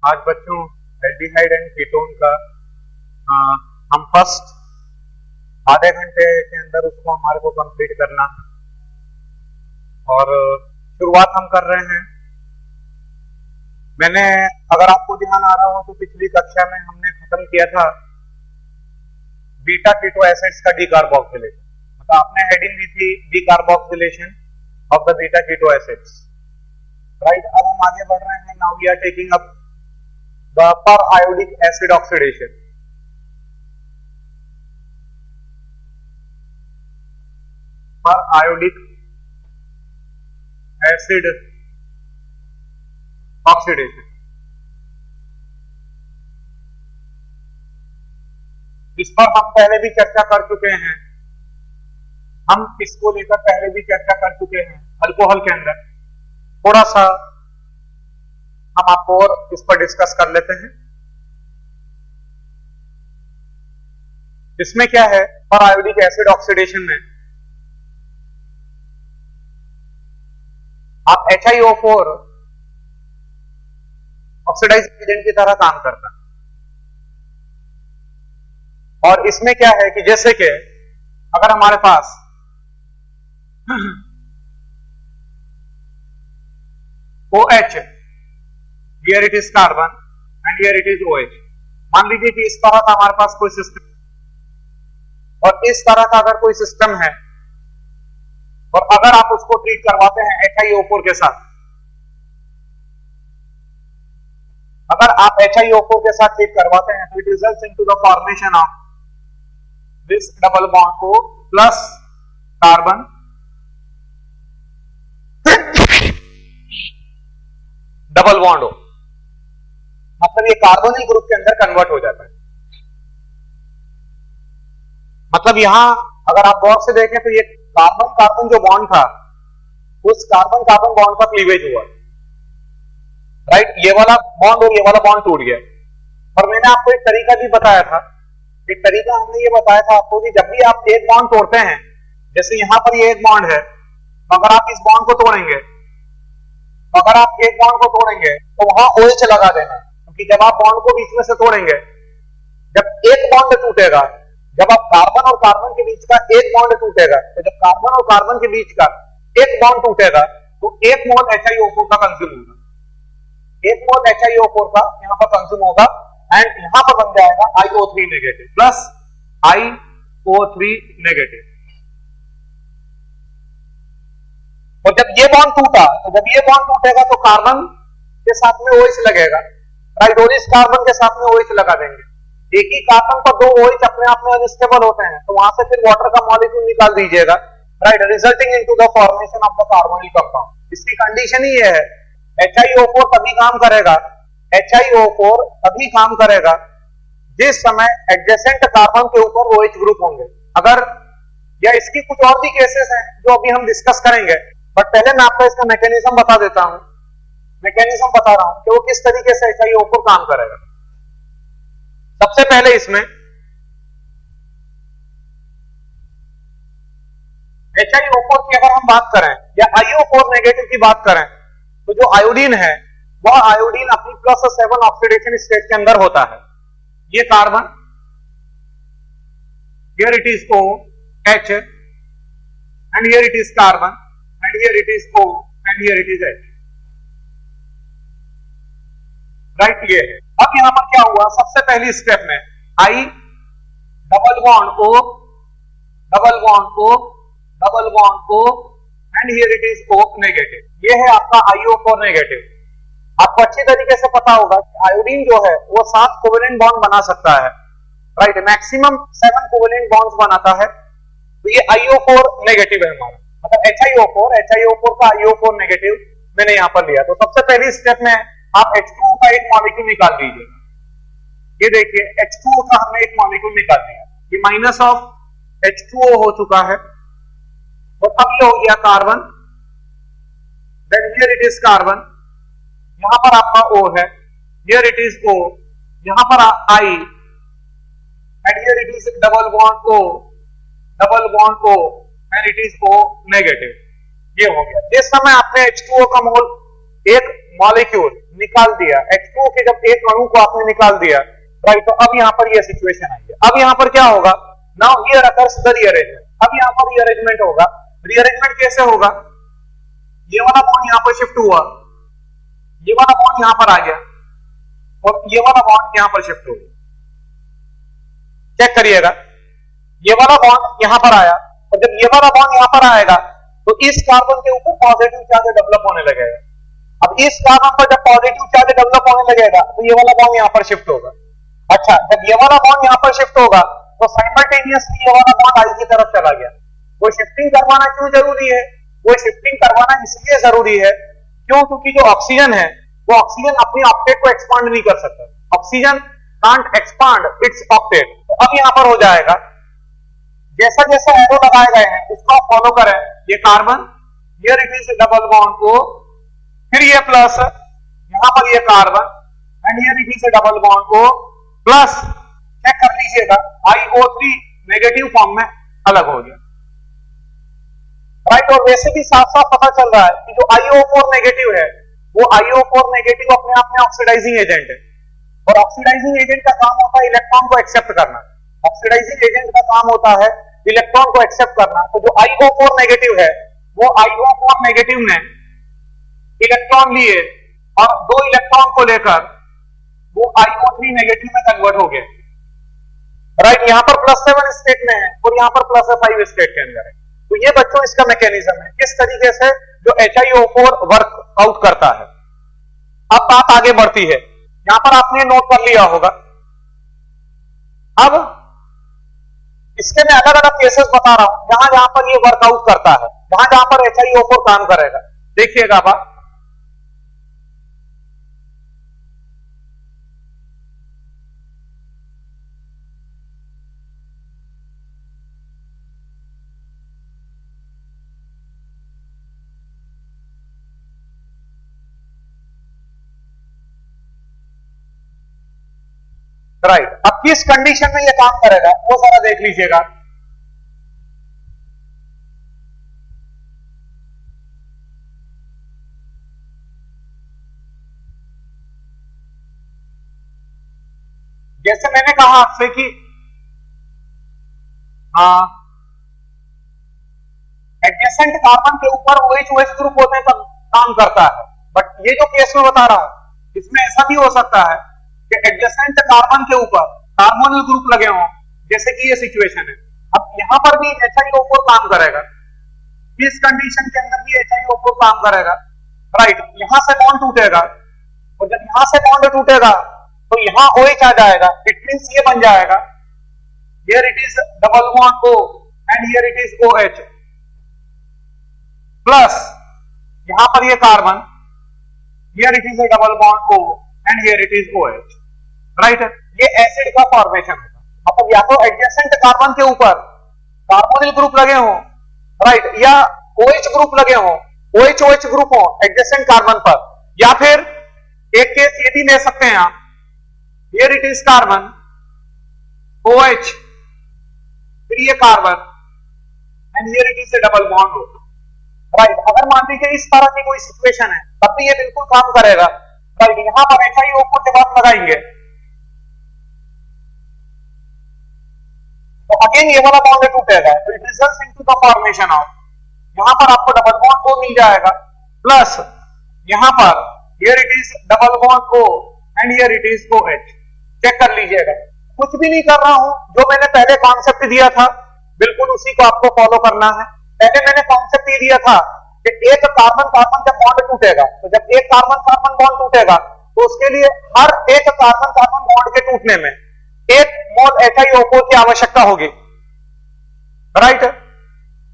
आज बच्चों aldehyde and ketone का हम फर्स्ट आधे घंटे के अंदर उसको हमारे को कंप्लीट करना और शुरुआत हम कर रहे हैं। मैंने अगर आपको ध्यान आ रहा हो तो पिछली कक्षा में हमने खत्म किया था बीटा कीटो एसिड्स का डीकार्बोक्सिलेशन, मतलब आपने हेडिंग दी थी decarboxylation of the beta keto acids, right. अब हम आगे बढ़ रहे हैं। Now we are taking up the periodic acid oxidation. Periodic acid oxidation, इस पर हम पहले भी चर्चा कर चुके हैं। हम इसको लेकर पहले भी चर्चा कर चुके हैं अल्कोहल के अंदर। थोड़ा सा हम आपको और इस पर डिस्कस कर लेते हैं। इसमें क्या है, पर आयोडिक एसिड ऑक्सीडेशन में आप HiO4 ऑक्सीडाइजिंग एजेंट की तरह काम करता है। और इसमें क्या है कि जैसे कि अगर हमारे पास OH, here it is carbon and here it is OH, मान लीजिए कि इस तरह का हमारे पास कोई सिस्टम और इस तरह का अगर कोई सिस्टम है और अगर आप उसको ट्रीट करवाते हैं HiO4 के साथ, अगर आप HiO4 के साथ ट्रीट करवाते हैं तो it results into the formation of this double bond O plus carbon double bond O, मतलब ये कार्बोनिल ग्रुप के अंदर कन्वर्ट हो जाता है। मतलब यहां अगर आप गौर से देखें तो ये कार्बन कार्बन जो बॉन्ड था उस कार्बन कार्बन बॉन्ड का क्लीवेज हुआ, राइट। ये वाला बॉन्ड और ये वाला बॉन्ड टूट गया। और मैंने आपको एक तरीका भी बताया था, एक तरीका हमने ये बताया था आपको कि जब भी आप एक बॉन्ड तोड़ते हैं, जैसे यहां पर ये एक बॉन्ड है, तो अगर आप इस बॉन्ड को तोड़ेंगे, तो अगर आप एक बॉन्ड को तोड़ेंगे तो वहां OH लगा देना, क्योंकि जब आप बॉन्ड को बीच में से तोड़ेंगे, जब एक बॉन्ड टूटेगा, जब आप कार्बन और कार्बन के बीच का एक बॉन्ड टूटेगा, तो जब कार्बन और कार्बन के बीच का एक बॉन्ड टूटेगा तो एक मोल HiO4 का कंज्यूम होगा, एक मोल HiO4 का यहां पर कंज्यूम होगा एंड यहां पर बन जाएगा IO3 negative plus IO3 negative. और जब ये बॉन्ड टूटा, तो जब ये बॉन्ड टूटेगा तो कार्बन के साथ में OH लगेगा, राइट, और इस कार्बन के साथ में OH लगा देंगे। एक ही कार्बन पर दो OH अपने आप में अनस्टेबल होते हैं, तो वहां से फिर वाटर का मॉलिक्यूल निकाल दीजिएगा, right, resulting into the formation of the carbonyl compound. इसकी कंडीशन ही ये है, HiO4 तभी काम करेगा, HiO4 तभी काम करेगा जिस समय एडजेसेंट कार्बन के ऊपर OH ग्रुप होंगे। अगर या इसकी कुछ और भी केसेस हैं जो अभी हम डिस्कस करेंगे, बट पहले मैं आपको इसका मैकेनिज्म बता देता हूं, मैकेनिज्म बता रहा हूं कि वो किस तरीके से HiO4 काम करेगा। सबसे पहले इसमें HiO4 की अगर हम बात करें या IO4 नेगेटिव की बात करें, तो जो आयोडीन है वह आयोडीन अपनी +7 ऑक्सीडेशन स्टेट के अंदर होता है। ये carbon, here it is OH and here it is carbon and here it is O and here it is H, right. ये है। अब यहां पर क्या हुआ, सबसे पहली स्टेप में I double bond O double bond O double bond O and here it is O negative. ये है आपका IO4 नेगेटिव। आपको अच्छी तरीके से पता होगा कि आयोडीन जो है वो 7 कोवेलेंट बॉन्ड बना सकता है, राइट, मैक्सिमम 7 कोवेलेंट बॉन्ड्स बनाता है। तो ये IO4 नेगेटिव है हमारा, मतलब HiO4 का IO4 नेगेटिव मैंने यहां पर लिया। तो सबसे पहली स्टेप में आप H2O का एक मॉलिक्यूल निकाल दीजिए। ये देखिए H2O का हमने एक मॉलिक्यूल निकाल दिया, ये माइनस ऑफ H2O हो चुका है और अब ये हो गया carbon, then here it is carbon, यहां पर आपका O है, हियर इट इज O, यहां पर I and here it is double bond O and it is O negative. ये हो गया। जिस समय आपने H2O का मोल एक मॉलिक्यूल निकाल दिया, H2O के जब एक अणु को आपने निकाल दिया, राइट, तो अब यहां पर ये सिचुएशन आई है। अब यहां पर क्या होगा, now here occurs the rearrangement. अब यहां पर रीअरेंजमेंट होगा। रीअरेंजमेंट कैसे होगा, ये वाला बॉन्ड यहां पर शिफ्ट हुआ, ये वाला बॉन्ड यहां पर आ गया और ये वाला बॉन्ड यहां पर शिफ्ट हो गया। चेक करिएगा, ये वाला बॉन्ड यहां पर आया और जब ये वाला बॉन्ड यहां पर आएगा तो इस कार्बन के ऊपर पॉजिटिव चार्ज डेवलप होने लगेगा। अब इस कार्बन पर जब पॉजिटिव चार्ज डेवलप होने लगेगा तो ये वाला बॉन्ड यहां पर शिफ्ट होगा। अच्छा, जब ये वाला बॉन्ड यहां पर शिफ्ट होगा तो साइमल्टेनियसली ये वाला बॉन्ड आई की तरफ चला गया। वो शिफ्टिंग करवाना क्यों जरूरी है, वो शिफ्टिंग करवाना इसलिए जरूरी है क्यों, क्योंकि जो ऑक्सीजन है वो ऑक्सीजन अपनी ऑक्टेट को एक्सपांड नहीं कर सकता। Oxygen can't expand it's octet. तो अब यहां पर हो जाएगा, जैसा जैसा एरो लगाए गए हैं उसको आप फॉलो करें। ये carbon, here it is double bond O, फिर ये प्लस, यहां पर ये carbon and here it is double bond O plus. Check कर लीजिएगा, IO3 नेगेटिव फॉर्म में अलग हो गया, राइट। और वैसे भी साफ साफ पता चल रहा है कि जो IO4 नेगेटिव है वो IO4 नेगेटिव अपने आप में ऑक्सीडाइजिंग एजेंट है और ऑक्सीडाइजिंग एजेंट का काम होता है इलेक्ट्रॉन को एक्सेप्ट करना। ऑक्सीडाइजिंग एजेंट का काम होता है इलेक्ट्रॉन को एक्सेप्ट करना। तो जो IO4 नेगेटिव है वो IO4 नेगेटिव ने इलेक्ट्रॉन लिए और दो इलेक्ट्रॉन को लेकर वो IO3 नेगेटिव में कन्वर्ट हो गए, राइट। यहां पर +7 स्टेट में है और यहां पर +5 स्टेट के अंदर है। तो ये बच्चों इसका मैकेनिज्म है, किस तरीके से जो HiO4 वर्क आउट करता है। अब बात आगे बढ़ती है, यहां पर आपने नोट कर लिया होगा। अब इसके मैं अलग अलग केसेस बता रहा हूं जहां जहां पर ये वर्कआउट करता है, जहां जहां पर HiO4 काम करेगा। देखिएगा आप, राइट। अब किस कंडीशन में ये काम करेगा वो जरा देख लीजिएगा। जैसे मैंने कहा आपसे कि एडजेसेंट कार्बन के ऊपर OH ग्रुप होते हैं तब काम करता है, बट ये जो केस में बता रहा हूं इसमें ऐसा भी हो सकता है कि एडजेसेंट कार्बन के ऊपर कार्बोनिल ग्रुप लगे हों, जैसे कि ये सिचुएशन है। अब यहां पर भी HiO4 काम करेगा, इस कंडीशन के अंदर भी HiO4 काम करेगा, राइट। यहां से बॉन्ड टूटेगा और जब यहां से बॉन्ड टूटेगा तो यहां OH आ जाएगा, इट मींस ये बन जाएगा, here it is double bond O and here it is OH plus यहां पर ये carbon, here it is A double bond O and here it is OH, right. ये एसिड का फॉर्मेशन होगा। मतलब या तो एडजेसेंट कार्बन के ऊपर कार्बोनिल ग्रुप लगे हों, राइट, या OH ग्रुप लगे हों, OH ग्रुप हो एडजेसेंट कार्बन पर, या फिर एक केस ये भी ले सकते हैं आप, here it is carbon OH फिर ये carbon and here it is A double bond O, right. अगर मान लीजिए इस तरह की कोई सिचुएशन है तब भी ये बिल्कुल काम करेगा, राइट। यहां पर HiO4 जब आप लगाएंगे तो अगेन ये वाला बॉन्ड टूटेगा, तो it results into the formation of, यहां पर आपको डबल बॉन्ड O मिल जाएगा प्लस यहां पर here it is double bond O and here it is OH। Check कर लीजिएगा, कुछ भी नहीं कर रहा हूं, जो मैंने पहले कॉन्सेप्ट दिया था बिल्कुल उसी को आपको फॉलो करना है। पहले मैंने कॉन्सेप्ट ये दिया था कि एक कार्बन कार्बन जब बॉन्ड टूटेगा, तो जब एक कार्बन कार्बन बॉन्ड टूटेगा तो उसके लिए हर एक कार्बन कार्बन बॉन्ड के टूटने में 1 मोल HiO4 की आवश्यकता होगी, राइट।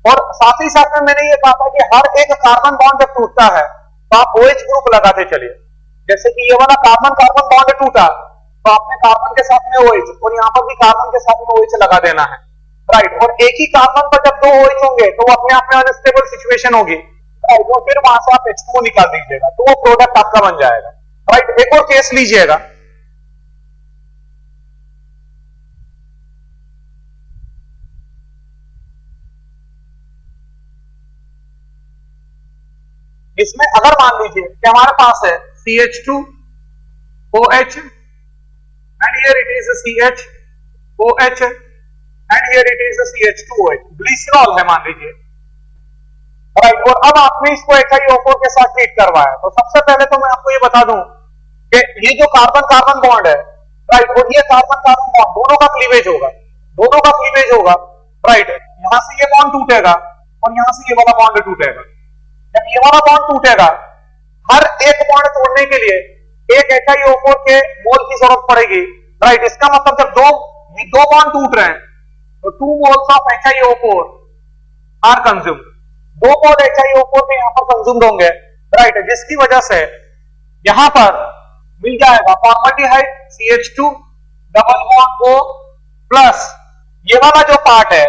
और साथ ही साथ में मैंने ये कहा था कि हर एक कार्बन बॉन्ड जब टूटता है तो आप OH ग्रुप लगाते चलिए। जैसे कि ये वाला कार्बन कार्बन बॉन्ड टूटा तो आपने कार्बन के साथ में OH और यहां पर भी कार्बन के साथ में OH लगा देना है, राइट। और एक ही कार्बन पर जब 2 OH होंगे तो वो अपने आप में अनस्टेबल सिचुएशन होगी, राइट। और फिर वहां से आप H2O निकाल दीजिएगा तो वो प्रोडक्ट आपका बन जाएगा, राइट। एक और केस लीजिएगा, इसमें अगर मान लीजिए कि हमारे पास है CH2OH and here it is CHOH and here it is CH2OH, glycerol है मान लीजिए, राइट। और अब आपने इसको HiO4 के साथ ट्रीट करवाया, तो सबसे पहले तो मैं आपको ये बता दूं कि ये जो कार्बन कार्बन बॉन्ड है, राइट, और ये कार्बन कार्बन बॉन्ड दोनों का क्लीवेज होगा, दोनों का क्लीवेज होगा, राइट। यहां से ये बॉन्ड टूटेगा और यहां से ये वाला बॉन्ड टूटेगा। जब ये वाला बॉन्ड टूटेगा, हर एक बॉन्ड तोड़ने के लिए एक HiO4 के मोल की जरूरत पड़ेगी, राइट। इसका मतलब जब ये दो बॉन्ड टूट रहे हैं तो 2 moles of HiO4 are consumed, 2 mole HiO4 के यहां पर कंज्यूम्ड होंगे, राइट, जिसकी वजह से यहां पर मिल जाएगा formaldehyde CH2 double bond O plus ये वाला जो पार्ट है,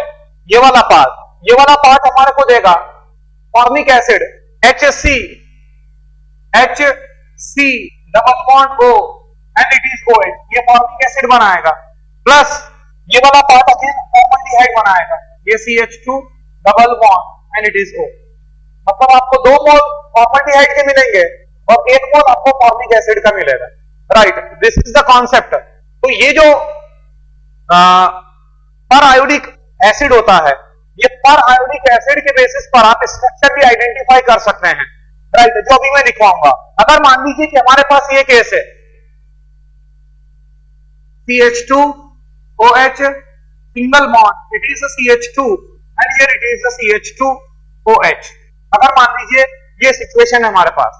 ये वाला पार्ट हमारे को देगा formic acid HC double bond O and it is OH, ये फॉर्मिक एसिड बनाएगा, प्लस ये वाला पार्ट अगेन फॉर्मल्डिहाइड बनाएगा, ये CH2 double bond and it is O। मतलब आपको 2 मोल फॉर्मल्डिहाइड के मिलेंगे और 1 मोल आपको फॉर्मिक एसिड का मिलेगा, right. This is the concept. तो ये जो पर आयोडिक एसिड होता है, ये पर आयोडिक एसिड के बेसिस पर आप स्ट्रक्चर भी आइडेंटिफाई कर सकते हैं, राइट, जो अभी मैं लिखवाऊंगा। अगर मान लीजिए कि हमारे पास ये केस है CH2OH single bond, it is CH2 and here it is CH2OH। अगर मान लीजिए ये सिचुएशन है हमारे पास,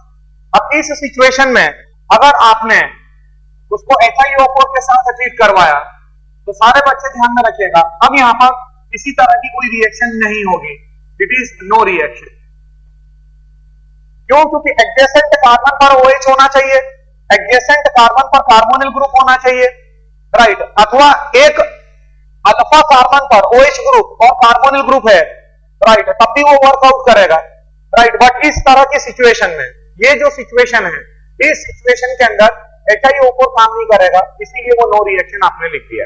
अब इस सिचुएशन में अगर आपने उसको HiO4 के साथ ट्रीट करवाया तो सारे बच्चे ध्यान में रखिएगा, अब यहां पर किसी तरह की कोई रिएक्शन नहीं होगी, इट इज नो रिएक्शन। क्यों? क्योंकि एडजेसेंट कार्बन पर OH होना चाहिए, एडजेसेंट कार्बन पर कार्बोनिल ग्रुप होना चाहिए, राइट, अथवा एक अल्फा कार्बन पर OH ग्रुप और कार्बोनिल ग्रुप है, राइट, तब भी वो वर्कआउट करेगा, राइट। बट इस तरह की सिचुएशन में, ये जो सिचुएशन है, इस सिचुएशन के अंदर HiO4 काम नहीं करेगा, इसीलिए वो नो रिएक्शन आपने लिख दिया,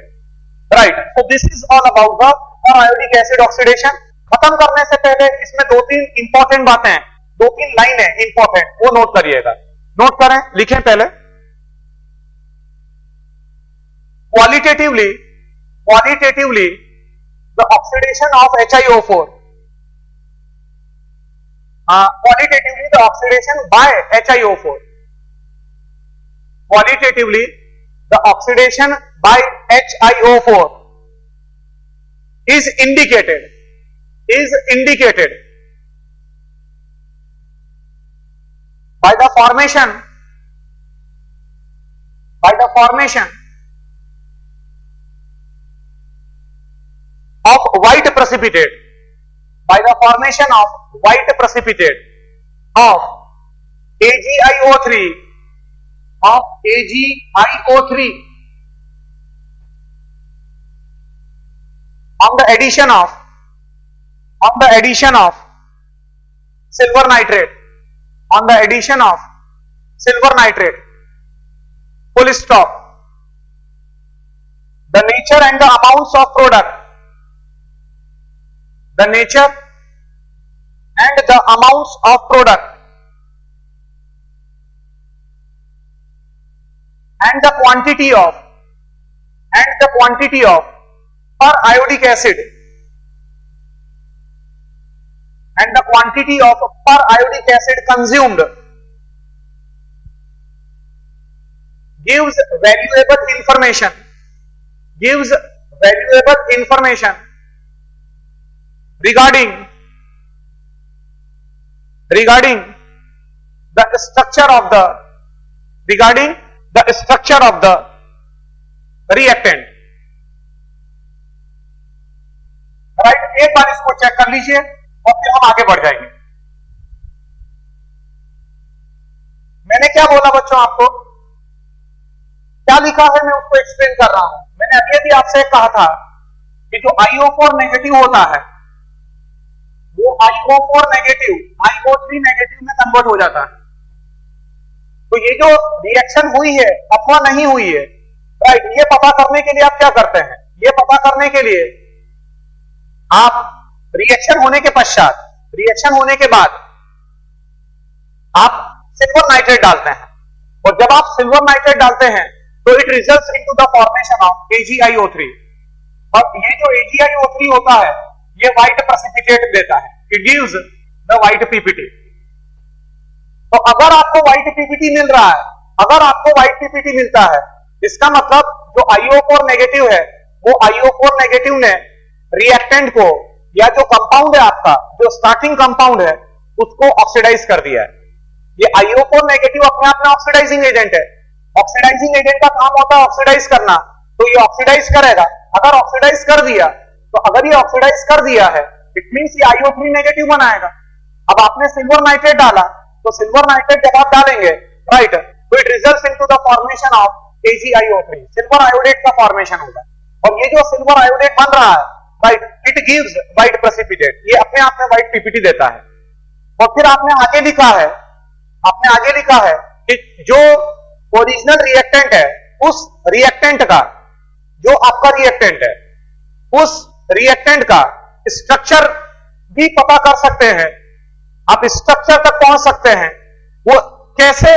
right. So this is all about the iodic acid oxidation. खत्म करने से पहले इसमें 2-3 इंपॉर्टेंट बातें हैं, 2-3 लाइन है इंपॉर्टेंट, वो नोट करिएगा, नोट करें, लिखें पहले। Qualitatively the oxidation of HiO4, qualitatively the oxidation by HiO4, qualitatively the oxidation by HiO4 is indicated by the formation of white precipitate, by the formation of white precipitate of AgIO3 on the addition of silver nitrate, full stop. The nature and the amounts of product, the nature and the amounts of product and the quantity of per iodic acid and the quantity of per iodic acid consumed gives valuable information regarding the structure of the reactant, right. एक बार इसको check कर लीजिए और फिर हम आगे बढ़ जाएंगे। मैंने क्या बोला बच्चों, आपको क्या लिखा है मैं उसको एक्सप्लेन कर रहा हूं। मैंने अभी भी आपसे कहा था कि जो IO4 नेगेटिव होता है वो IO4 नेगेटिव IO3 नेगेटिव में कन्वर्ट हो जाता है। तो ये जो रिएक्शन हुई है अथवा नहीं हुई है, राइट, ये पता करने के लिए आप क्या करते हैं, ये पता करने के लिए आप रिएक्शन होने के बाद आप सिल्वर नाइट्रेट डालते हैं, और जब आप सिल्वर नाइट्रेट डालते हैं तो it results into the formation of AgIO3, और ये जो AgIO3 होता है ये व्हाइट प्रेसिपिटेट देता है, it gives the white PPT. तो अगर आपको व्हाइट पीपीटी मिल रहा है, अगर आपको व्हाइट पीपीटी मिलता है, इसका मतलब जो IO4 नेगेटिव है वो IO4 नेगेटिव ने रिएक्टेंट को या जो कंपाउंड है आपका, जो स्टार्टिंग कंपाउंड है, उसको ऑक्सीडाइज कर दिया है। ये IO4 नेगेटिव अपने आप में ऑक्सीडाइजिंग एजेंट है। ऑक्सीडाइजिंग एजेंट का काम होता है ऑक्सीडाइज करना, तो ये ऑक्सीडाइज करेगा। अगर ऑक्सीडाइज कर दिया, तो अगर ये ऑक्सीडाइज कर दिया है इट मींस ये IO3 नेगेटिव बनाएगा। अब आपने सिल्वर नाइट्रेट डाला, तो सिल्वर नाइट्रेट जब आप डालेंगे, राइट, तो it results into the formation of AgIO3, silver iodate का फॉर्मेशन होगा। और ये जो सिल्वर आयोडेट बन रहा है, right, it gives white precipitate, ये अपने आप में व्हाइट पीपीटी देता है। और फिर आपने आगे लिखा है, आपने आगे लिखा है कि जो ओरिजिनल रिएक्टेंट है, उस रिएक्टेंट का, जो आपका रिएक्टेंट है, उस रिएक्टेंट का स्ट्रक्चर भी पता कर सकते हैं। आप स्ट्रक्चर तक पहुंच सकते हैं। वो कैसे?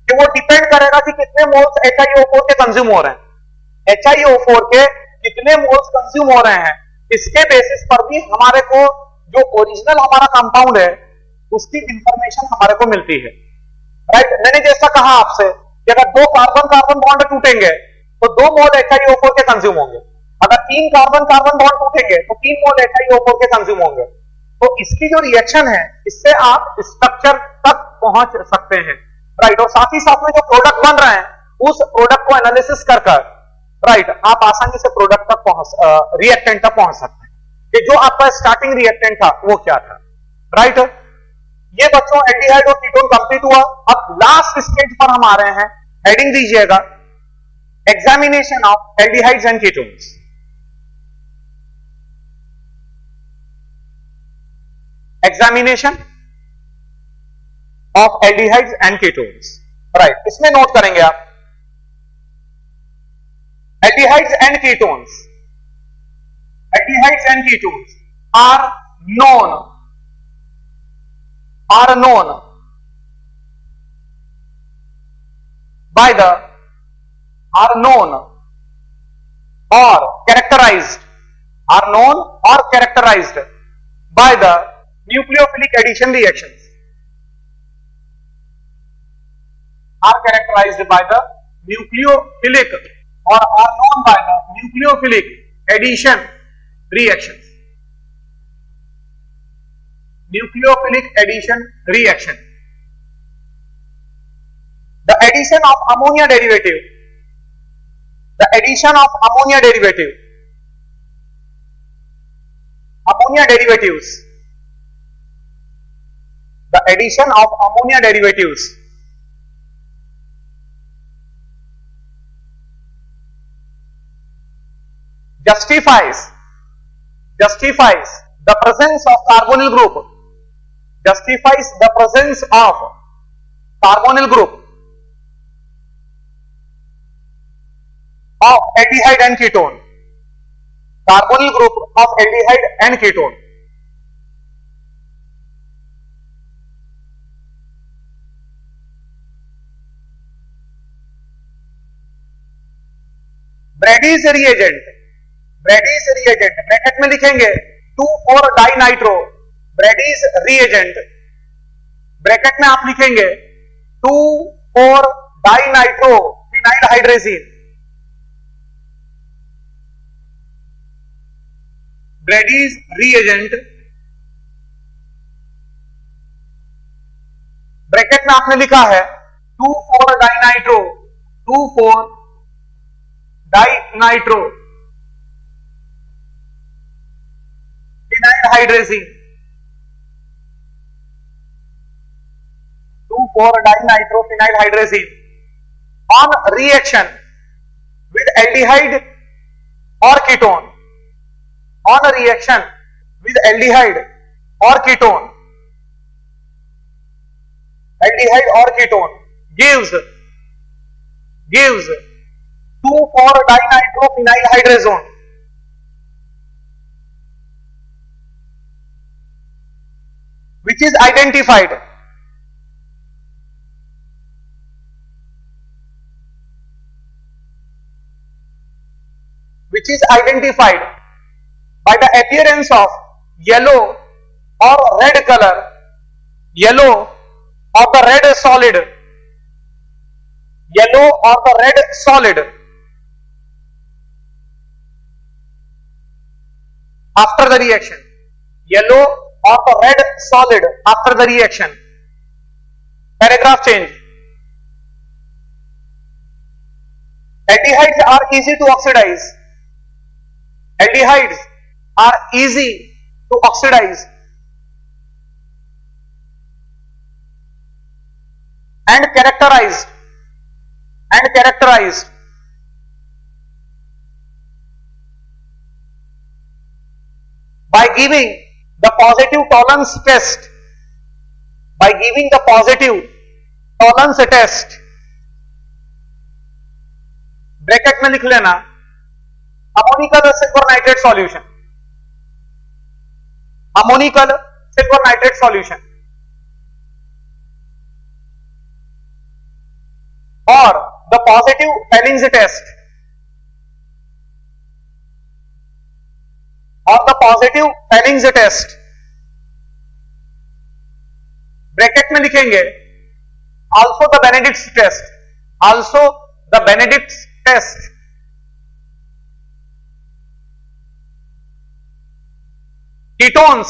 कि वो डिपेंड करेगा कि कितने मोल्स HiO4 के कंज्यूम हो रहे हैं। HiO4 के कितने मोल्स कंज्यूम हो रहे हैं, इसके बेसिस पर भी हमारे को जो ओरिजिनल हमारा कंपाउंड है उसकी इंफॉर्मेशन हमारे को मिलती है, राइट। मैंने जैसा कहा आपसे कि अगर 2 कार्बन कार्बन बॉन्ड टूटेंगे तो 2 मोल HiO4 के कंज्यूम होंगे। अगर 3 कार्बन कार्बन बॉन्ड टूटेंगे तो 3 मोल HiO4 के कंज्यूम होंगे। तो इसकी जो रिएक्शन है, इससे आप स्ट्रक्चर तक पहुंच सकते हैं, राइट। और साथ ही साथ में जो प्रोडक्ट बन रहे हैं, उस प्रोडक्ट को एनालिसिस कर, राइट, आप आसानी से प्रोडक्ट तक पहुंच, रिएक्टेंट तक पहुंच सकते हैं कि जो आपका स्टार्टिंग रिएक्टेंट था वो क्या था, राइट। ये बच्चों एल्डिहाइड और कीटोन कंप्लीट हुआ। अब लास्ट स्टेज पर हम आ रहे हैं, हेडिंग दीजिएगा examination of aldehydes and ketones. Examination of aldehydes and ketones, right. इसमें नोट करेंगे आप aldehydes and ketones, aldehydes and ketones are known by the or characterized by the nucleophilic addition reactions, are characterized by the nucleophilic or are known by the nucleophilic addition reactions. Nucleophilic addition reaction. The addition of ammonia derivative. The addition of ammonia derivative. Ammonia derivatives. The addition of ammonia derivatives justifies the presence of carbonyl group, justifies the presence of carbonyl group of aldehyde and ketone, carbonyl group of aldehyde and ketone. Brady's reagent, Brady's reagent bracket में लिखेंगे two four dinitro, Brady's reagent bracket में आप लिखेंगे two four dinitro phenyl hydrazine, Brady's reagent bracket में आपने लिखा है two four dinitro, two four dinitro phenyl hydrazine, two four dinitro phenyl hydrazine on reaction with aldehyde or ketone, on a reaction with aldehyde or ketone, aldehyde or ketone gives 2,4-dinitro phenyl hydrazone, which is identified which is identified by the appearance of yellow or red color, yellow or the red solid, yellow or the red solid after the reaction, yellow or the red solid after the reaction. Paragraph change. Aldehydes are easy to oxidize. Aldehydes are easy to oxidize and characterized by giving the positive tolerance test, by giving the positive tolerance test. Bracket में लिख लेना ammoniacal silver nitrate solution, ammoniacal silver nitrate solution और the positive Fehling's test, और the positive Fehling's test bracket में लिखेंगे also the Benedict's test, also the Benedict's test. Ketones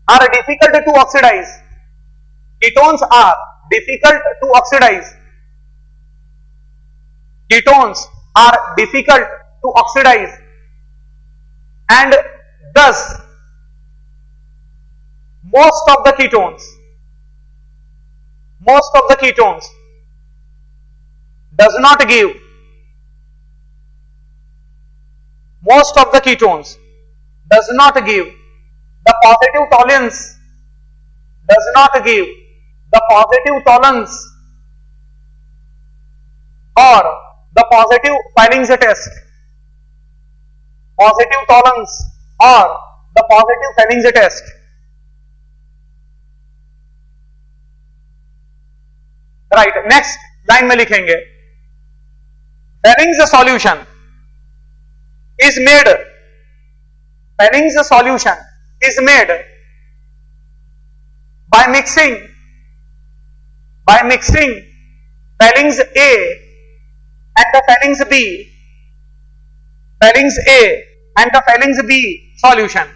are difficult to oxidize. Ketones are difficult to oxidize. Ketones are difficult to oxidize, and thus most of the ketones does not give, most of the ketones does not give the positive tolerance, does not give the positive tolerance or the positive findings test, positive tolerance or the positive findings test. Right, next line में लिखेंगे Fennings solution is made, Fennings solution is made by mixing Fennings A and the Fennings B, Fennings A and the Fennings B solution.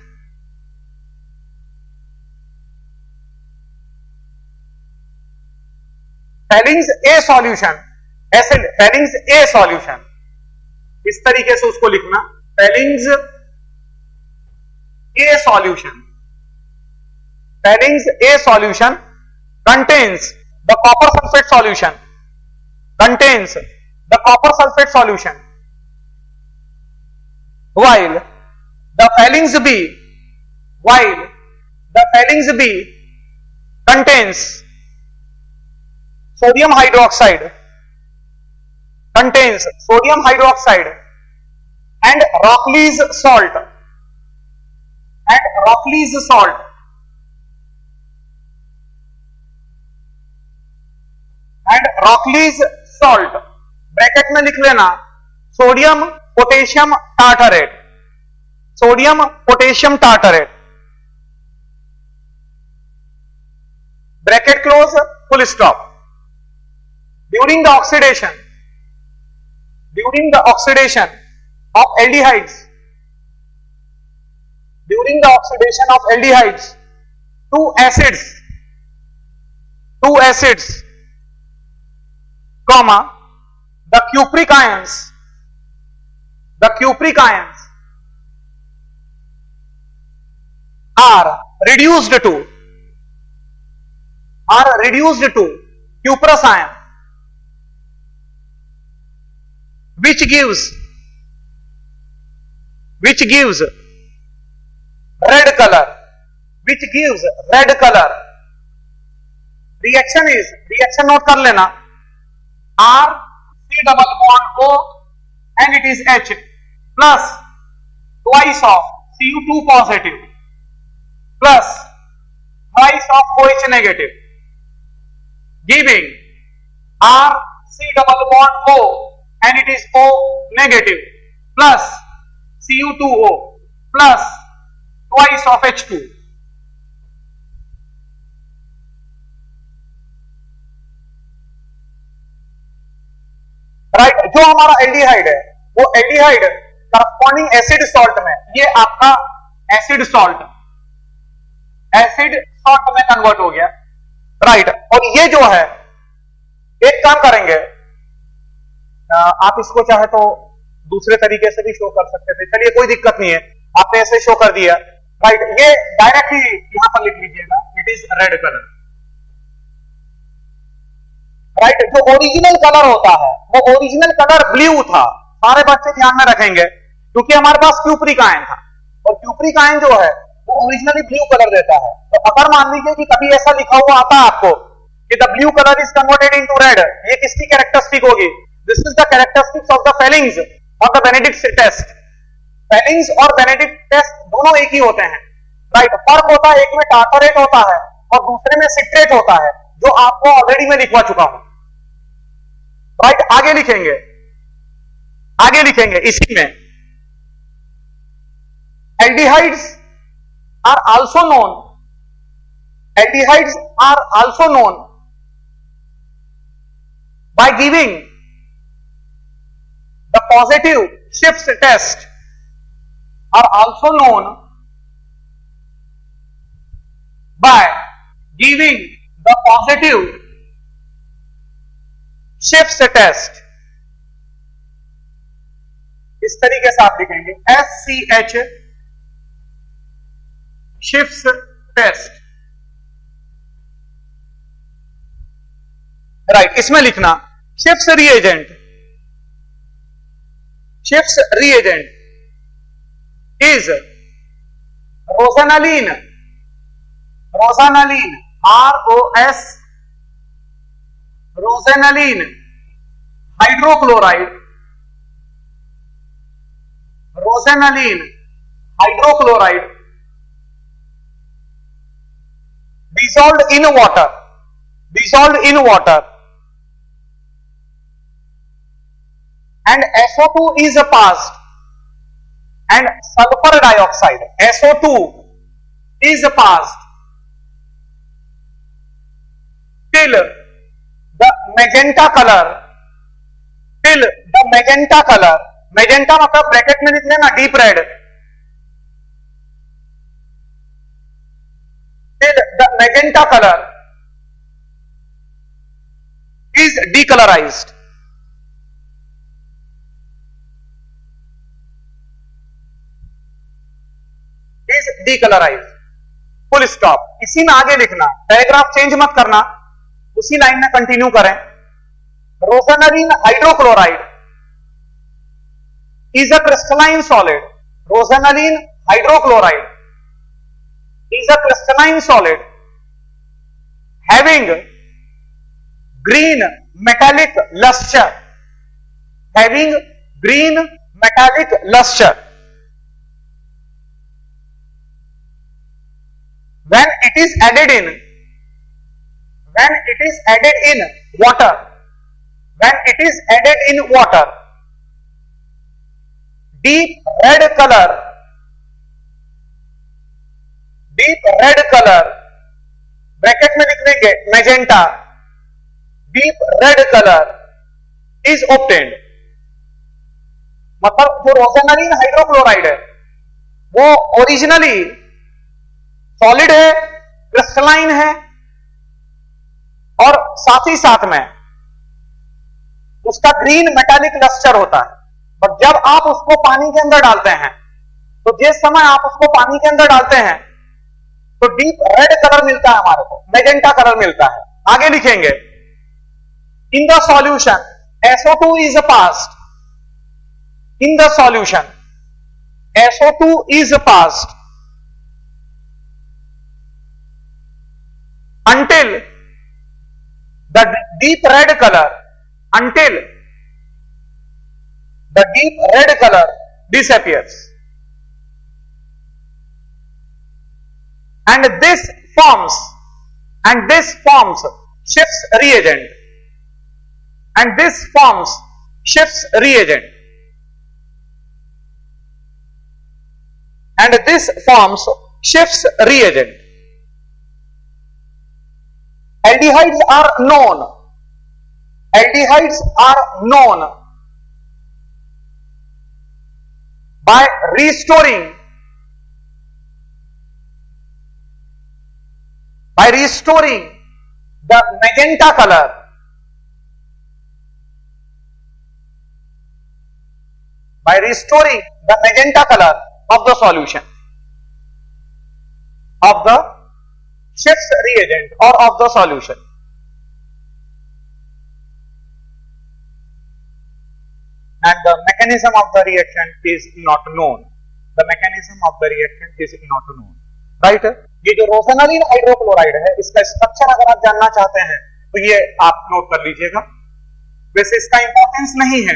Fennings A solution, acid Fennings A solution, इस तरीके से उसको लिखना Fennings A solution, Fennings A solution contains the copper sulfate solution, contains the copper sulfate solution, while the Fennings B, while the Fennings B contains sodium hydroxide, contains sodium hydroxide and Rockley's salt, and Rockley's salt, and Rockley's salt. Bracket में लिख लेना sodium potassium tartrate, sodium potassium tartrate, bracket close, full stop. During the oxidation of aldehydes, during the oxidation of aldehydes, two acids, comma, the cupric ions are reduced to cuprous ion, which gives red color, reaction note कर लेना R C double bond O and it is H plus twice of Cu2 positive plus twice of OH negative, giving R C double bond O and it is O negative plus Cu2O plus twice of H2. Right, जो हमारा aldehyde है वो aldehyde corresponding acid salt में, ये आपका acid salt में convert हो गया। राइट, और ये जो है एक काम करेंगे, आप इसको चाहे तो दूसरे तरीके से भी शो कर सकते थे, चलिए कोई दिक्कत नहीं है, आपने ऐसे शो कर दिया। राइट, ये डायरेक्टली यहां पर लिख लीजिएगा, it is red colour. Right, जो ओरिजिनल कलर होता है वो ओरिजिनल कलर ब्लू था, सारे बच्चे ध्यान में रखेंगे, क्योंकि हमारे पास क्यूप्रिक आयन था और क्यूप्रिक आयन जो है वो ओरिजिनली ब्लू कलर देता है। तो अगर मान लीजिए कि कभी ऐसा लिखा हुआ आता है आपको कि the blue colour is converted into red, ये किसकी कैरेक्टरिस्टिक होगी? This is the characteristics of the Fehling's और द बेनेडिक्ट टेस्ट। फेलिंग्स और बेनेडिक्ट टेस्ट दोनों एक ही होते हैं। राइट, फर्क होता है, एक में टार्टरेट होता है और दूसरे में सिट्रेट होता है, जो आपको ऑलरेडी मैं लिखवा चुका हूं। राइट, आगे लिखेंगे इसी में aldehydes are also known by giving the positive shift test, are also known by giving the positive shift test. इस तरीके से आप लिखेंगे SCH शिफ्ट टेस्ट। राइट, इसमें लिखना शिफ्ट reagent is rosaniline ROS rosaniline hydrochloride dissolved in water and SO2 is passed and sulfur dioxide SO2 is passed till the magenta color, magenta मतलब bracket में लिख लेना deep red, till the magenta color is decolorized. Full stop. इसी में आगे लिखना, paragraph change मत करना, उसी लाइन में कंटिन्यू करें। रोजेनालीन hydrochloride is a crystalline solid. Rosenalin hydrochloride is a crystalline solid having green metallic luster. When it is added in water, deep red color bracket में लिख देंगे magenta, deep red colour is obtained. मतलब जो रोजेनालीन hydrochloride है वो originally solid है, crystalline है और साथ ही साथ में उसका ग्रीन मेटालिक लस्टर होता है। बट जब आप उसको पानी के अंदर डालते हैं, तो जिस समय आप उसको पानी के अंदर डालते हैं तो डीप रेड कलर मिलता है, हमारे को मैजेंटा कलर मिलता है। आगे लिखेंगे in the solution SO2 is passed, in the solution SO2 is passed until the deep red color disappears, and this forms Schiff's reagent, and this forms Schiff's reagent. Aldehydes are known. Aldehydes are known by restoring the magenta color of the solution of the Schiff's reagent or of the solution. And the mechanism of the reaction is not known. The mechanism of the reaction is not known. Right? ये जो रोसेनालिन hydrochloride है, इसका structure अगर आप जानना चाहते हैं तो ये आप नोट कर लीजिएगा. वैसे इसका इंपॉर्टेंस नहीं है,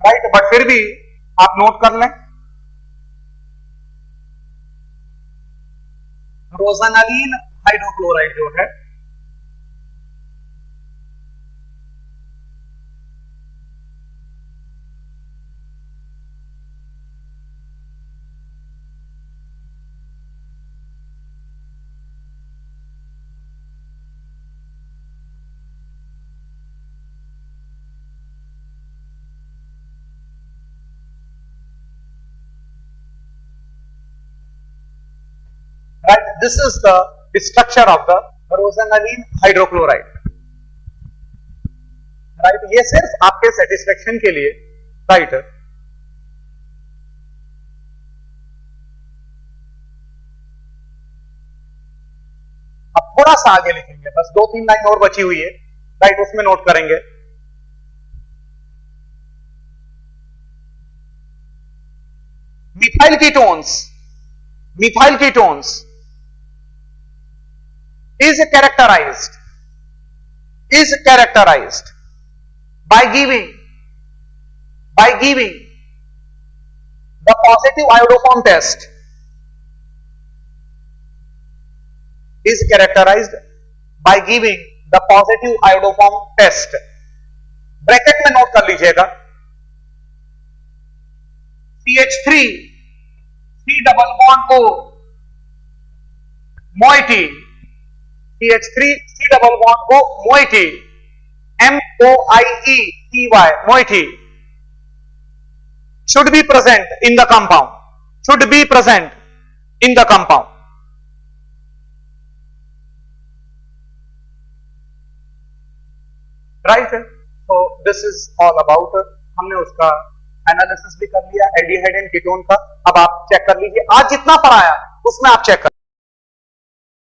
राइट, बट फिर भी आप नोट कर लें. रोसेनालिन हाइड्रोक्लोराइड जो है right, this is the structure of the rosaniline hydrochloride. Right, ये सिर्फ आपके सेटिस्फेक्शन के लिए, राइट. अब थोड़ा सा आगे लिखेंगे, बस 2-3 लाइन और बची हुई है, राइट, उसमें नोट करेंगे. Methyl ketones is characterized by giving the positive iodoform test. Is characterized by giving the positive iodoform test. Bracket में नोट कर लीजिएगा. CH3 C double bond O moiety, CH3 C double bond O moiety, MOIETY moiety should be present in the compound. Right? So this is all about. हमने उसका analysis भी कर लिया aldehyde and ketone का. अब आप चेक कर लीजिए, आज जितना पढ़ाया उसमें आप चेक कर